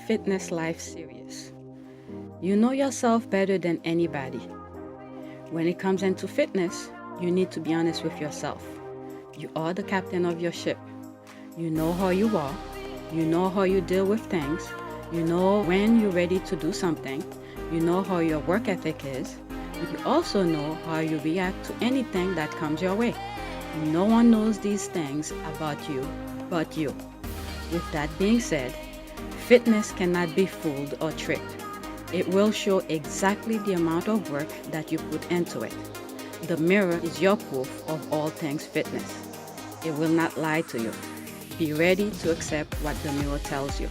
Fitness Life series. You know yourself better than anybody. When it comes into fitness, you need to be honest with yourself. You are the captain of your ship. You know how you are. You know how you deal with things. You know when you're ready to do something. You know how your work ethic is. You also know how you react to anything that comes your way. No one knows these things about you but you. With that being said, fitness cannot be fooled or tricked. It will show exactly the amount of work that you put into it. The mirror is your proof of all things fitness. It will not lie to you. Be ready to accept what the mirror tells you.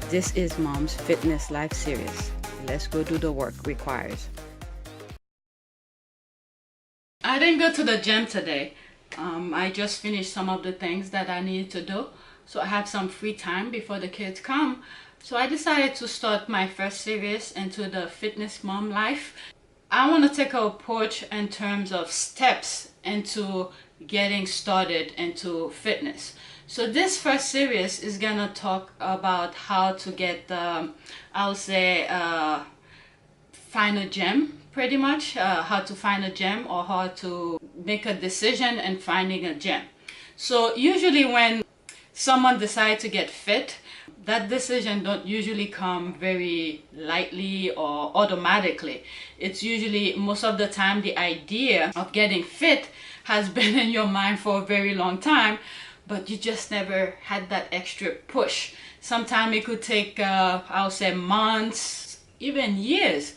This is Mom's Fitness Life series. Let's go do the work requires. I didn't go to the gym today. I just finished some of the things that I needed to do. So I have some free time before the kids come. So I decided to start my first series into the fitness mom life. I want to take an approach in terms of steps into getting started into fitness. So this first series is gonna talk about how to get, I'll say, find a gym, pretty much, how to find a gym or how to make a decision in finding a gym. So usually when someone decides to get fit, that decision don't usually come very lightly or automatically. It's usually, most of the time, the idea of getting fit has been in your mind for a very long time, but you just never had that extra push. Sometimes it could take, I'll say, months, even years,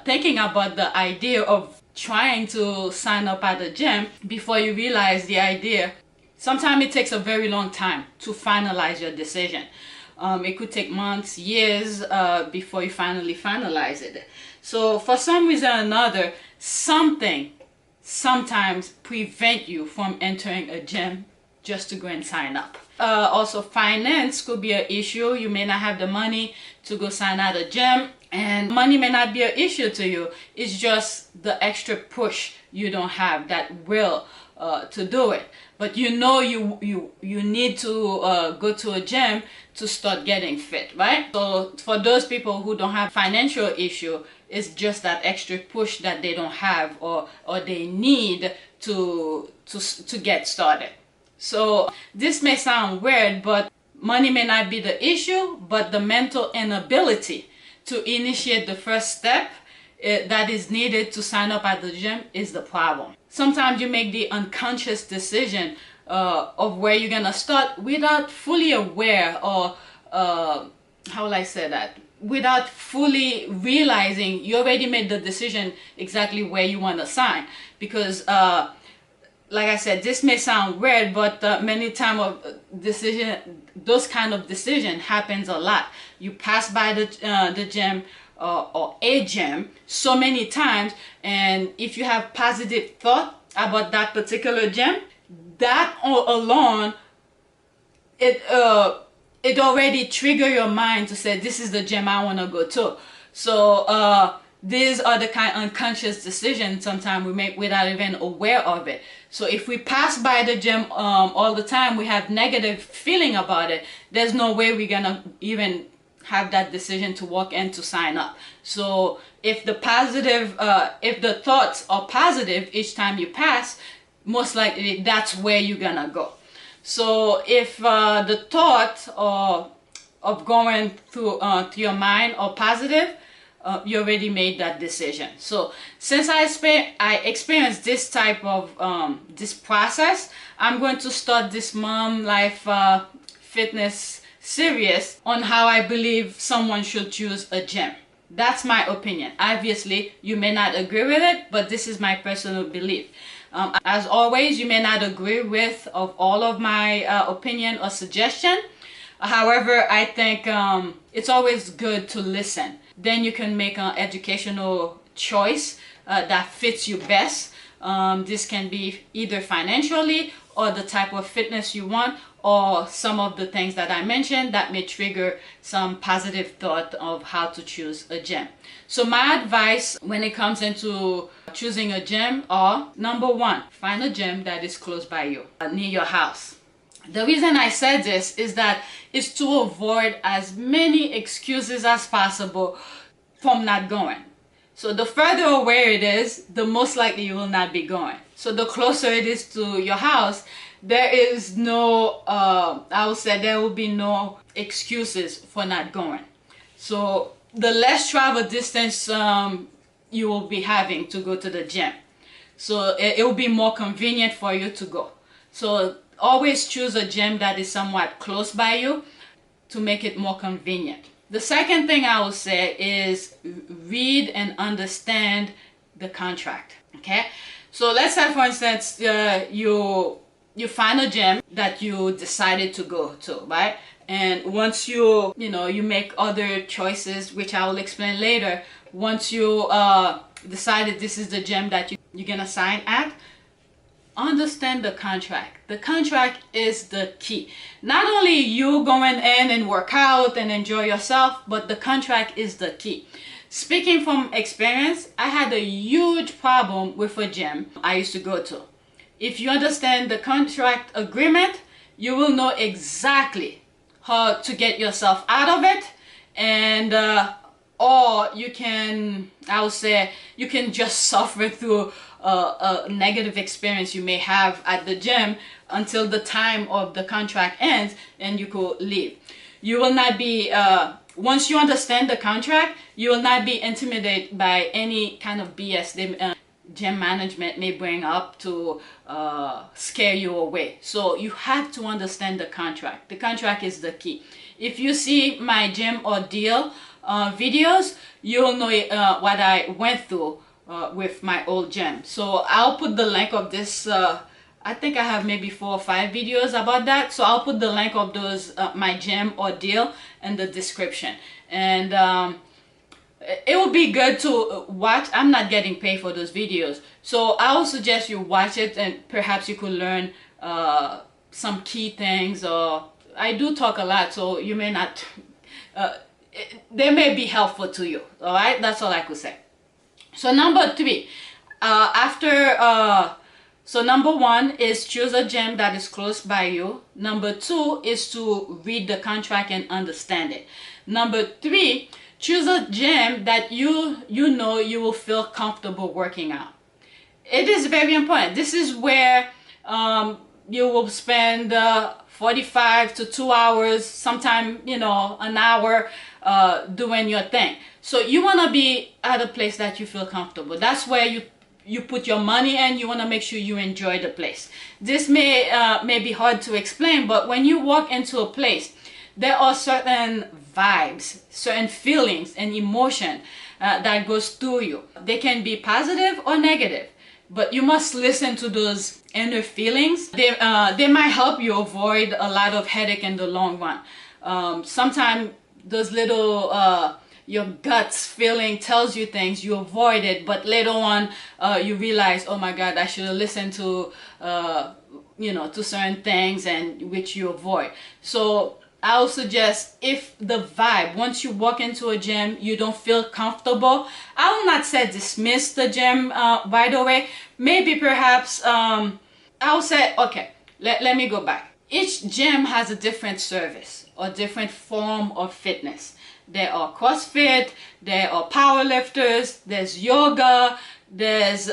thinking about the idea of trying to sign up at the gym before you realize the idea. Sometimes it takes a very long time to finalize your decision. It could take months, years before you finally finalize it. So for some reason or another, something sometimes prevent you from entering a gym just to go and sign up. Also, finance could be an issue. You may not have the money to go sign at a gym, and money may not be an issue to you. It's just the extra push you don't have, that will to do it. But you know you need to go to a gym to start getting fit, right? So for those people who don't have financial issue, it's just that extra push that they don't have or they need to get started. So this may sound weird, but money may not be the issue, but the mental inability to initiate the first step that is needed to sign up at the gym is the problem. Sometimes you make the unconscious decision of where you're gonna start without fully aware, or how will I say that? Without fully realizing you already made the decision exactly where you want to sign. Because like I said, this may sound weird, but many times of decision, those kind of decision happens a lot. You pass by the gym or a gym so many times, and if you have positive thought about that particular gym, that alone, it already trigger your mind to say, this is the gym I want to go to. So these are the kind of unconscious decisions sometimes we make without even aware of it. So if we pass by the gym all the time, we have negative feeling about it, there's no way we're gonna even have that decision to walk in to sign up. So if the thoughts are positive each time you pass, most likely that's where you're gonna go. So if the thought of going through to your mind are positive, you already made that decision. So since I experienced this type of this process, I'm going to start this mom life fitness series on how I believe someone should choose a gym. That's my opinion. Obviously, you may not agree with it, but this is my personal belief. As always, you may not agree with all of my opinion or suggestion. However, I think it's always good to listen. Then you can make an educational choice that fits you best. This can be either financially or the type of fitness you want, or some of the things that I mentioned that may trigger some positive thought of how to choose a gym. So my advice when it comes into choosing a gym are, number one, find a gym that is close by you, near your house. The reason I said this is that it's to avoid as many excuses as possible from not going. So the further away it is, the most likely you will not be going. So the closer it is to your house, there is no, I would say there will be no excuses for not going. So the less travel distance you will be having to go to the gym. So it will be more convenient for you to go. So always choose a gym that is somewhat close by you to make it more convenient. The second thing I will say is read and understand the contract. Okay, so let's say for instance you find a gym that you decided to go to, right? And once you make other choices, which I will explain later, once you decided this is the gym that you're gonna sign at, understand the contract. The contract is the key. Not only you going in and work out and enjoy yourself, but the contract is the key. Speaking from experience, I had a huge problem with a gym I used to go to. If you understand the contract agreement, you will know exactly how to get yourself out of it, and or you can, I would say, you can just suffer through a negative experience you may have at the gym until the time of the contract ends and you could leave. You will not be, once you understand the contract, you will not be intimidated by any kind of BS gym management may bring up to scare you away. So you have to understand the contract. The contract is the key. If you see my gym ordeal videos, you'll know what I went through with my old gym. So I'll put the link of this. I think I have maybe 4 or 5 videos about that. So I'll put the link of those my gym ordeal in the description. And it would be good to watch. I'm not getting paid for those videos, so I would suggest you watch it and perhaps you could learn some key things. Or I do talk a lot, so you may not they may be helpful to you. All right, that's all I could say. So number 3, so number 1 is choose a gym that is close by you. Number 2 is to read the contract and understand it. Number 3, choose a gym that you know you will feel comfortable working out. It is very important. This is where you will spend 45 to 2 hours, sometime an hour doing your thing. So you want to be at a place that you feel comfortable. That's where you put your money in. You want to make sure you enjoy the place. This may be hard to explain, but when you walk into a place, there are certain vibes, certain feelings and emotion that goes through you. They can be positive or negative, but you must listen to those inner feelings. They might help you avoid a lot of headache in the long run. Sometimes those little your guts feeling tells you things, you avoid it, but later on you realize, oh my God, I should have listened to to certain things, and which you avoid. So I would suggest, if the vibe, once you walk into a gym, you don't feel comfortable, I will not say dismiss the gym right away. Maybe perhaps I will say, okay, let me go back. Each gym has a different service or different form of fitness. There are CrossFit, there are power lifters, there's yoga, there's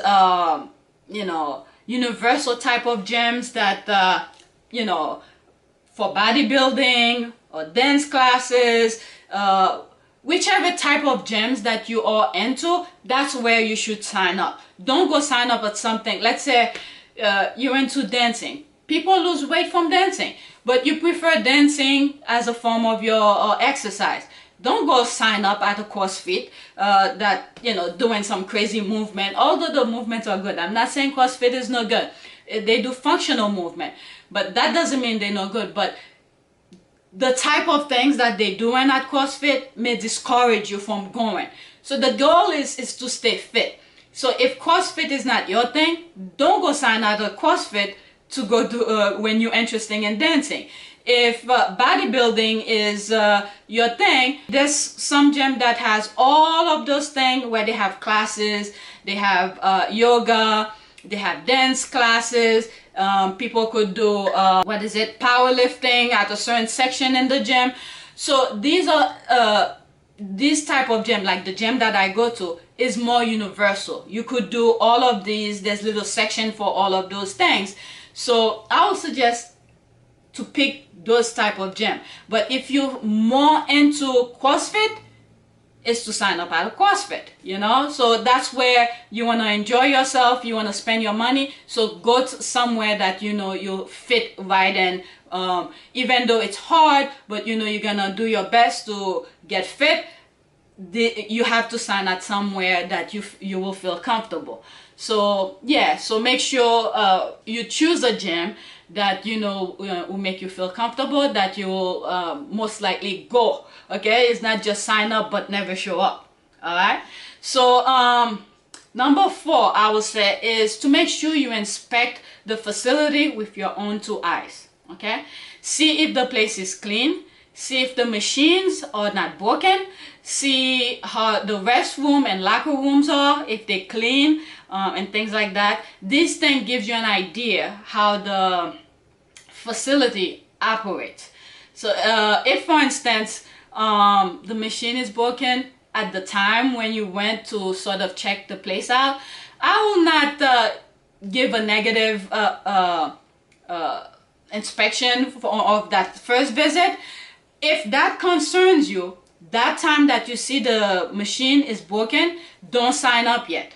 universal type of gyms that for bodybuilding or dance classes, whichever type of gyms that you are into, that's where you should sign up. Don't go sign up at something, let's say you're into dancing. People lose weight from dancing, but you prefer dancing as a form of your exercise. Don't go sign up at a CrossFit that, doing some crazy movement. Although the movements are good. I'm not saying CrossFit is no good. They do functional movement, but that doesn't mean they're no good. But the type of things that they're doing at CrossFit may discourage you from going. So the goal is to stay fit. So if CrossFit is not your thing, don't go sign up at CrossFit to go do when you're interested in dancing. If bodybuilding is your thing, there's some gym that has all of those things, where they have classes, they have yoga, They have dance classes. People could do powerlifting at a certain section in the gym. So these are this type of gym, like the gym that I go to, is more universal. You could do all of these. There's little section for all of those things. So I would suggest to pick those type of gym. But if you're more into CrossFit, is to sign up at a CrossFit, you know. So that's where you want to enjoy yourself, you want to spend your money. So go to somewhere that you know you fit right in. Even though it's hard, but you know you're gonna do your best to get fit, you have to sign at somewhere that you will feel comfortable. So yeah, so make sure you choose a gym that you know will make you feel comfortable, that you will most likely go. Okay, it's not just sign up but never show up. All right, so number 4 I would say is to make sure you inspect the facility with your own 2 eyes. Okay, see if the place is clean, see if the machines are not broken, see how the restroom and locker rooms are, if they're clean, and things like that. This thing gives you an idea how the facility operates. So if for instance the machine is broken at the time when you went to sort of check the place out, I will not give a negative inspection of that first visit. If that concerns you, that time that you see the machine is broken, don't sign up yet.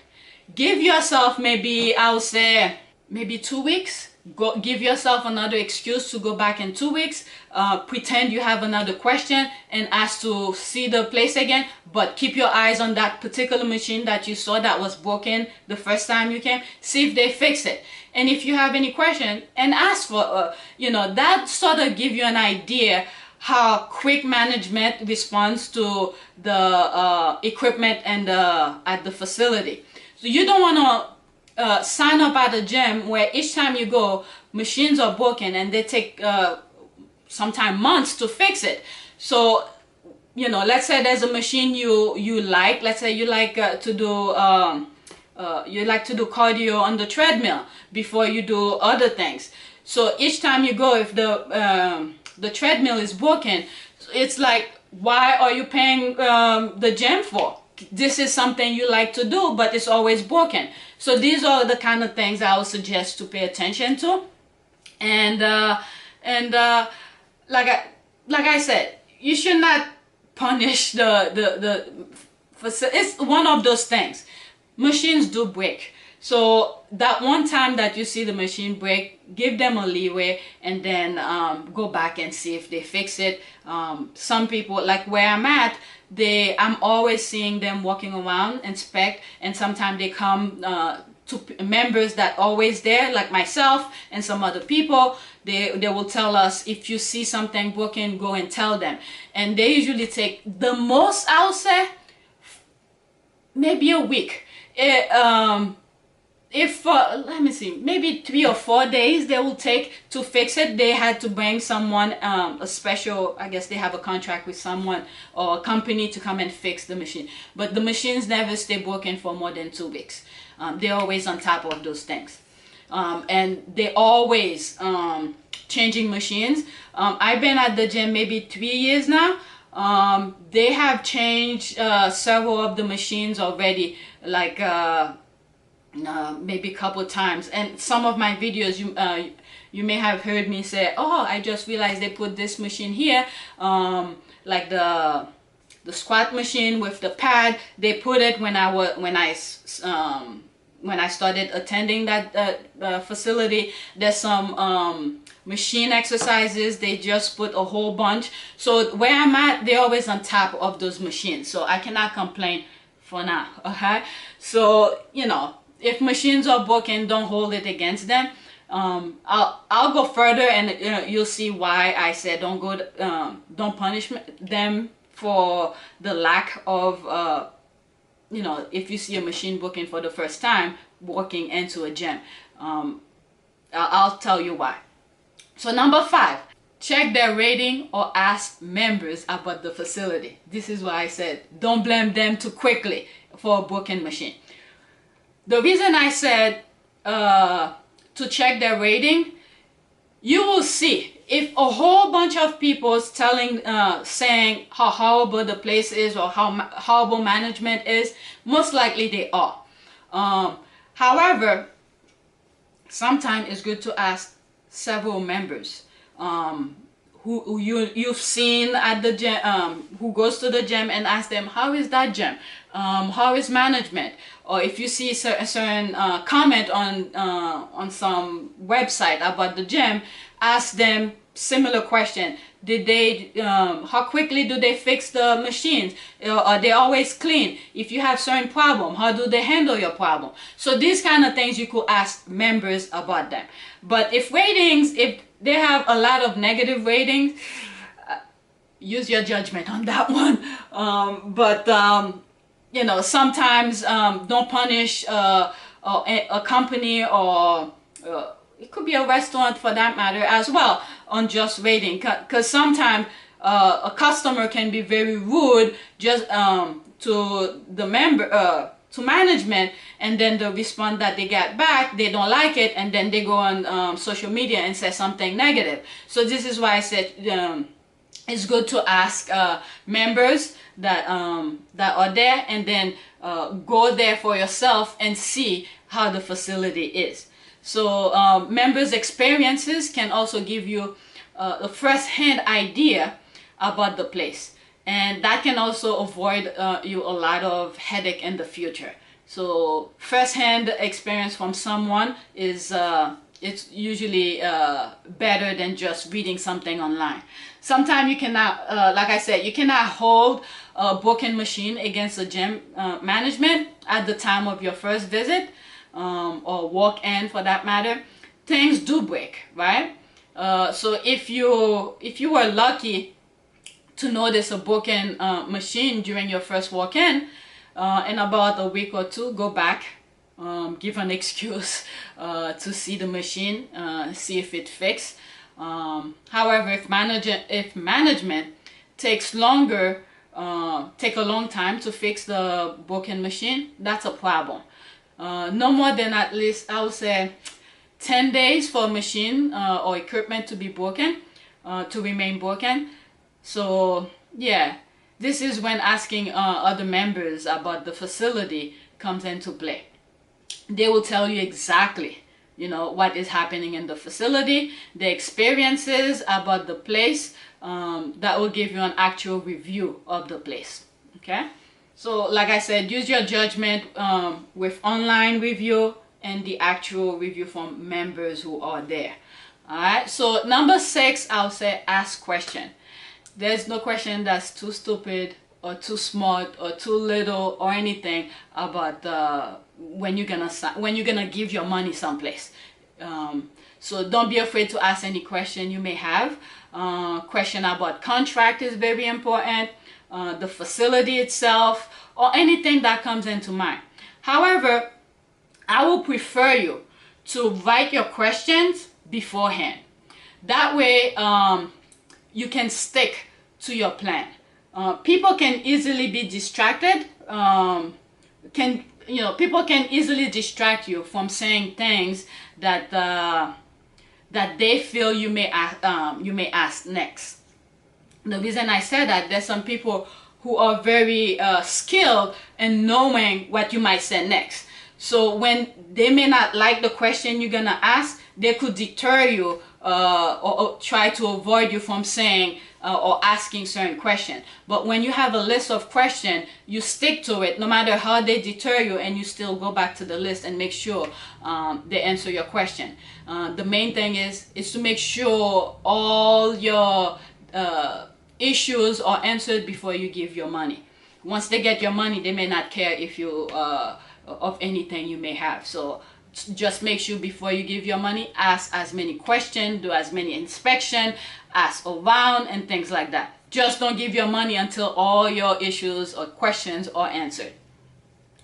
Give yourself maybe, I would say, maybe 2 weeks. Give yourself another excuse to go back in 2 weeks. Pretend you have another question and ask to see the place again, but keep your eyes on that particular machine that you saw that was broken the first time you came. See if they fix it. And if you have any question, and ask for, you know, that sort of give you an idea how quick management responds to the equipment and at the facility. So you don't want to sign up at a gym where each time you go, machines are broken and they take sometimes months to fix it. So, you know, let's say there's a machine you like. Let's say you like to do cardio on the treadmill before you do other things. So each time you go, if the treadmill is broken, it's like, why are you paying the gym for? This is something you like to do, but it's always broken. So these are the kind of things I would suggest to pay attention to. And like I said, you should not punish it's one of those things. Machines do break. So that one time that you see the machine break, give them a leeway and then go back and see if they fix it. Some people, like where I'm at, I'm always seeing them walking around, inspect, and sometimes they come to members that always there, like myself and some other people. They will tell us, if you see something broken, go and tell them. And they usually take the most, I'll say, maybe a week. Let me see, maybe 3 or 4 days they will take to fix it. They had to bring someone, a special, I guess they have a contract with someone or a company to come and fix the machine. But the machines never stay broken for more than 2 weeks. They're always on top of those things. And they always changing machines. I've been at the gym maybe 3 years now. They have changed several of the machines already, like maybe a couple times. And some of my videos you may have heard me say, oh, I just realized they put this machine here, like the squat machine with the pad. They put it when I started attending that facility. There's some machine exercises. They just put a whole bunch. So where I'm at, they're always on top of those machines, so I cannot complain for now. Okay, so you know, if machines are broken, don't hold it against them. I'll go further, and you know, you'll see why I said don't punish them for the lack of you know, if you see a machine broken for the first time walking into a gym. I'll tell you why. So number 5, check their rating or ask members about the facility. This is why I said don't blame them too quickly for a broken machine. The reason I said to check their rating, you will see if a whole bunch of people saying how horrible the place is or how horrible management is. Most likely they are. However, sometimes it's good to ask several members who you've seen at the gym, who goes to the gym, and ask them, how is that gym, how is management? Or if you see a certain comment on some website about the gym, ask them similar question. Did they how quickly do they fix the machines? Are they always clean? If you have certain problem, how do they handle your problem? So these kind of things you could ask members about them. But if they have a lot of negative ratings, use your judgment on that one. You know, sometimes don't punish a company, or it could be a restaurant for that matter as well, on just rating, because sometimes a customer can be very rude just to the member, to management, and then the response that they get back, they don't like it, and then they go on social media and say something negative. So this is why I said it's good to ask members that are there, and then go there for yourself and see how the facility is. So members' experiences can also give you a first-hand idea about the place, and that can also avoid you a lot of headache in the future. So first-hand experience from someone is it's usually better than just reading something online. Sometimes you cannot, like I said, you cannot hold a broken machine against the gym management at the time of your first visit, or walk-in for that matter. Things do break, right? So if you were lucky to notice a broken machine during your first walk-in, in about a week or two, go back, give an excuse to see the machine, see if it fixed. However, if management takes longer, take a long time to fix the broken machine, that's a problem. No more than, at least I would say, 10 days for a machine or equipment to be broken, to remain broken. So yeah, this is when asking other members about the facility comes into play. They will tell you exactly, you know, what is happening in the facility, the experiences about the place. That will give you an actual review of the place. Okay, so like I said, use your judgment with online review and the actual review from members who are there. All right, so number 6, I'll say ask question. There's no question that's too stupid or too smart or too little or anything about when you're gonna give your money someplace. So don't be afraid to ask any question you may have. Question about contract is very important, the facility itself, or anything that comes into mind. However, I will prefer you to write your questions beforehand. That way you can stick to your plan. People can easily be distracted. People can easily distract you from saying things that that they feel you may ask next. The reason I said that, there's some people who are very skilled in knowing what you might say next. So when they may not like the question you're gonna ask, they could deter you or try to avoid you from saying or asking certain questions. But when you have a list of questions, you stick to it no matter how they deter you, and you still go back to the list and make sure they answer your question. The main thing is to make sure all your issues are answered before you give your money. Once they get your money, they may not care if you of anything you may have. So just make sure before you give your money, ask as many questions, do as many inspections, ask around and things like that. Just don't give your money until all your issues or questions are answered.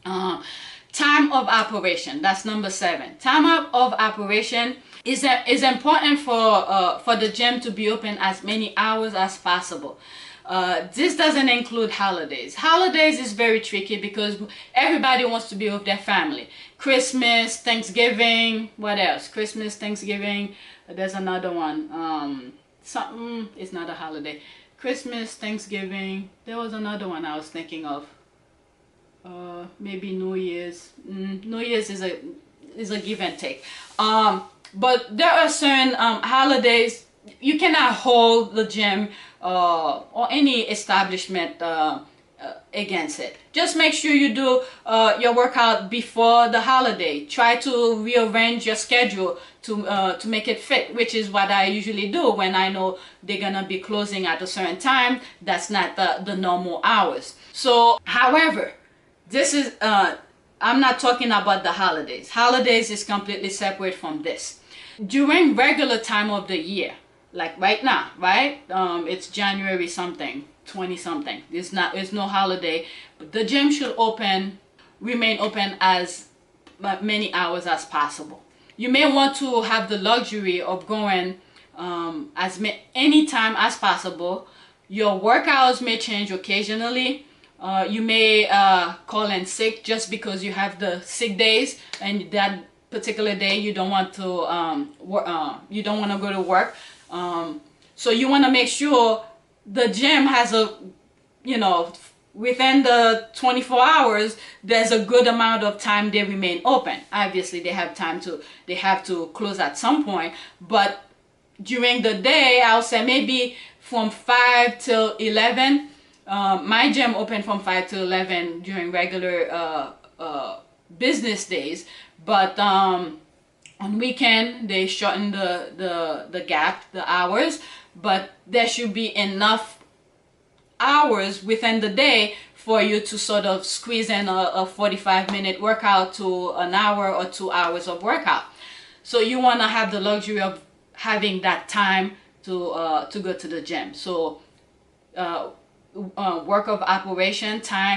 Time of operation, that's number 7. Time of operation is important for the gym to be open as many hours as possible. This doesn't include holidays. Holidays is very tricky because everybody wants to be with their family. Christmas, Thanksgiving, what else? Christmas, Thanksgiving, there's another one. Something, it's not a holiday. Christmas, Thanksgiving, there was another one I was thinking of. Maybe New Year's. New Year's is a give and take. But there are certain holidays you cannot hold the gym or any establishment against it. Just make sure you do your workout before the holiday. Try to rearrange your schedule to make it fit, which is what I usually do when I know they're gonna be closing at a certain time. That's not the normal hours. So, however, this is I'm not talking about the holidays. Holidays is completely separate from this. During regular time of the year, like right now, right? It's January something, 20 something. There's no holiday, but the gym should remain open as many hours as possible. You may want to have the luxury of going any time as possible. Your work hours may change occasionally. You may call in sick just because you have the sick days, and that particular day you don't want to go to work. So you want to make sure the gym has within the 24 hours, there's a good amount of time they remain open. Obviously, they have to close at some point, but during the day, I'll say maybe from 5 till 11. My gym open from 5 to 11 during regular business days, but on weekend they shorten the gap, the hours, but there should be enough hours within the day for you to sort of squeeze in a 45-minute workout to an hour or 2 hours of workout. So you want to have the luxury of having that time to go to the gym. So time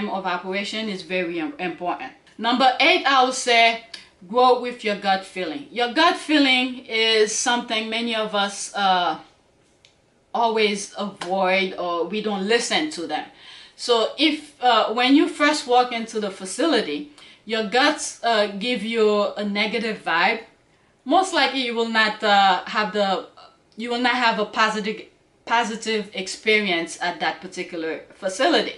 of operation is very important. Number 8, I would say, go with your gut feeling. Your gut feeling is something many of us always avoid, or we don't listen to them. So if when you first walk into the facility, your guts give you a negative vibe, most likely you will not have a positive experience at that particular facility.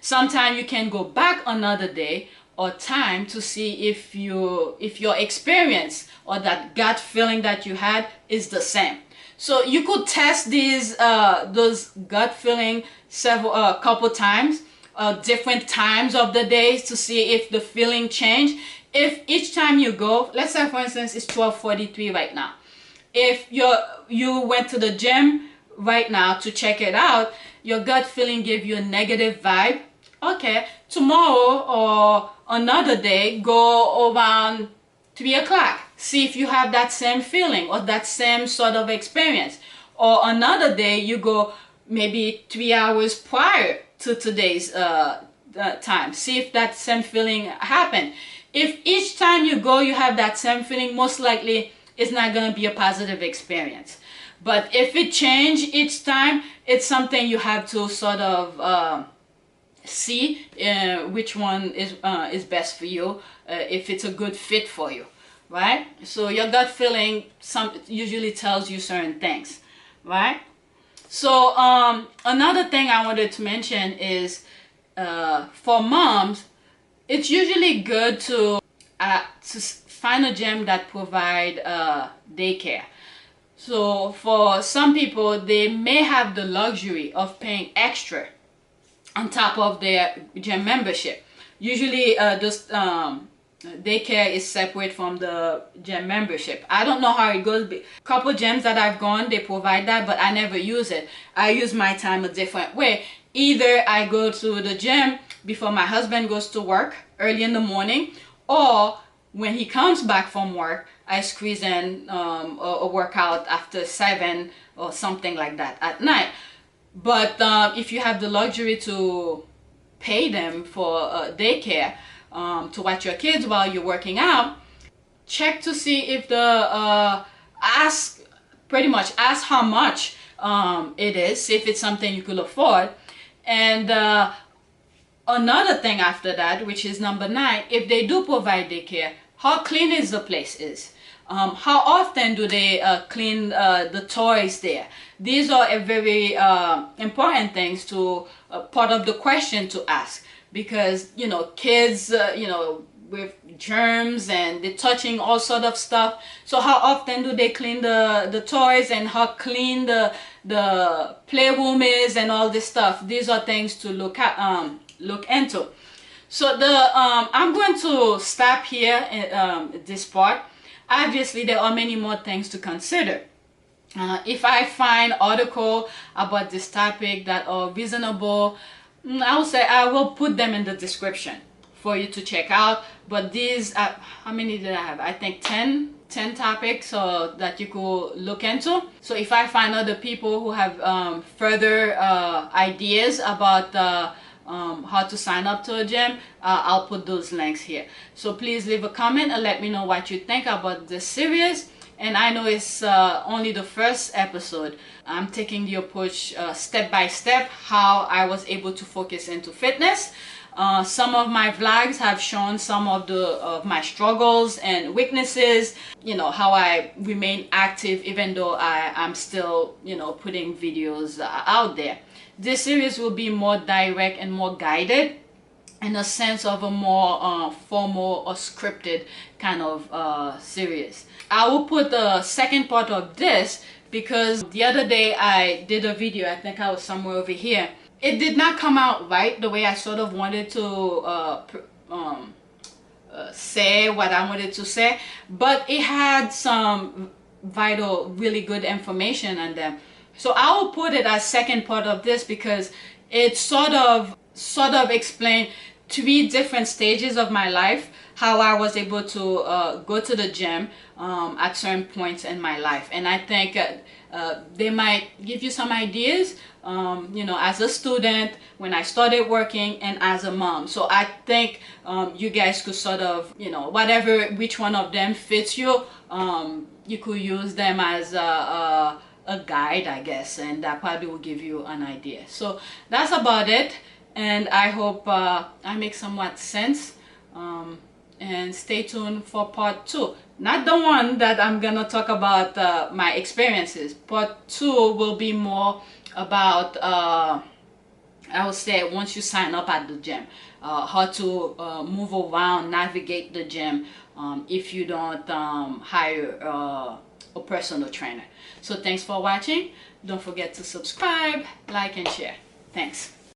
Sometimes you can go back another day or time to see if your experience or that gut feeling that you had is the same. So you could test those gut feeling a couple times, different times of the days, to see if the feeling change. If each time you go, let's say for instance it's 12:43 right now. If you went to the gym right now to check it out, your gut feeling gave you a negative vibe. Okay, tomorrow or another day, go around 3 o'clock. See if you have that same feeling or that same sort of experience. Or another day, you go maybe 3 hours prior to today's time. See if that same feeling happened. If each time you go, you have that same feeling, most likely it's not going to be a positive experience. But if it changes each time, it's something you have to sort of see which one is best for you, if it's a good fit for you, right? So your gut feeling usually tells you certain things, right? So another thing I wanted to mention is for moms, it's usually good to find a gym that provide daycare. So for some people, they may have the luxury of paying extra on top of their gym membership. Usually this daycare is separate from the gym membership. I don't know how it goes. Couple gyms that I've gone, they provide that, but I never use it. I use my time a different way. Either I go to the gym before my husband goes to work early in the morning, or when he comes back from work, I squeeze in a workout after 7 or something like that at night. But if you have the luxury to pay them for daycare to watch your kids while you're working out, check to see if pretty much ask how much it is, see if it's something you could afford. And another thing after that, which is number 9, if they do provide daycare, how clean is the place is. How often do they clean the toys there? These are a very important things to part of the question to ask, because you know, kids you know, with germs and they're touching all sort of stuff. So how often do they clean the toys, and how clean the playroom is, and all this stuff? These are things to look at, look into. So I'm going to stop here at this part. Obviously there are many more things to consider. If I find article about this topic that are reasonable, I will say I will put them in the description for you to check out. But these, how many did I have? I think 10 topics that you could look into. So if I find other people who have further ideas about how to sign up to a gym, I'll put those links here. So please leave a comment and let me know what you think about this series. And I know it's only the first episode. I'm taking the approach step by step, how I was able to focus into fitness. Some of my vlogs have shown some of my struggles and weaknesses, you know, how I remain active even though I'm still, you know, putting videos out there. This series will be more direct and more guided, in a sense of a more formal or scripted kind of series. I will put the second part of this because the other day I did a video, I think I was somewhere over here. It did not come out right the way I sort of wanted to say what I wanted to say, but it had some vital, really good information on them. So I will put it as second part of this because it sort of explained 3 different stages of my life, how I was able to go to the gym at certain points in my life. And I think they might give you some ideas, you know, as a student, when I started working, and as a mom. So I think you guys could sort of, you know, which one of them fits you, you could use them as a guide, I guess, and that probably will give you an idea. So that's about it, and I hope I make somewhat sense. And stay tuned for part 2. Not the one that I'm gonna talk about my experiences. Part 2 will be more about I would say once you sign up at the gym, how to move around, navigate the gym if you don't hire a personal trainer. So thanks for watching. Don't forget to subscribe, like, and share. Thanks.